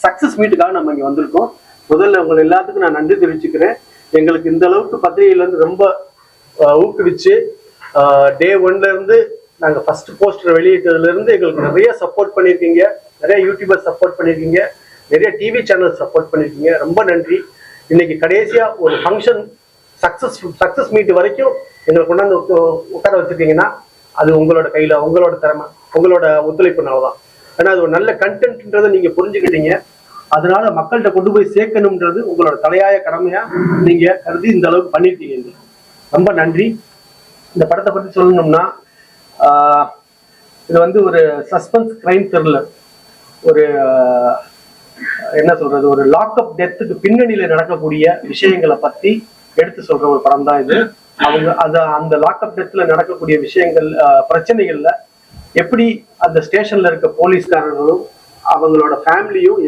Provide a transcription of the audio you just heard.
Success மீட்டுக்காக நம்ம இங்க வந்திருக்கோம். முதல்ல உங்களை எல்லாத்துக்கும் நான் நன்றி தெரிவிச்சுக்கிறேன். எங்களுக்கு இந்த அளவுக்கு பத்திரிகையில இருந்து ரொம்ப ஊக்குவிச்சு டே 1ல இருந்து நாங்க ஃபர்ஸ்ட் போஸ்டர் வெளியிட்டதுல இருந்து எங்களுக்கு நிறைய சப்போர்ட் பண்ணியிருக்கீங்க, நிறைய யூடியூபர் சப்போர்ட் பண்ணியிருக்கீங்க, நிறைய டிவி சேனல் சப்போர்ட் பண்ணியிருக்கீங்க. ரொம்ப நன்றி. இன்னைக்கு கடைசியா ஒரு ஃபங்க்ஷன் சக்சஸ் மீட் வரைக்கும் எங்களை கொண்டாந்து உட்கார வச்சிருக்கீங்கன்னா அது உங்களோட கையில, உங்களோட திறமை, உங்களோட ஒத்துழைப்புனாலதான். ஏன்னா அது ஒரு நல்ல கண்டென்ட்ன்றதை நீங்க புரிஞ்சுக்கிட்டீங்க. அதனால மக்கள்கிட்ட கொண்டு போய் சேர்க்கணும்ன்றது உங்களோட தலையாய கடமையா நீங்க கருதி இந்த அளவுக்கு பண்ணிருக்கீங்க. ரொம்ப நன்றி. இந்த படத்தை பத்தி சொல்லணும்னா இது வந்து ஒரு சஸ்பென்ஸ் கிரைம் த்ரில்லர், ஒரு என்ன சொல்றது, ஒரு லாக்அப் டெத்துக்கு பின்னணியில நடக்கக்கூடிய விஷயங்களை பத்தி எடுத்து சொல்ற ஒரு படம் தான் இது. அந்த லாக்அப் டெத்ல நடக்கக்கூடிய விஷயங்கள், பிரச்சனைகள்ல எப்படி அந்த ஸ்டேஷன்ல இருக்க போலீஸ்காரர்களும் அவங்களோட ஃபேமிலியும்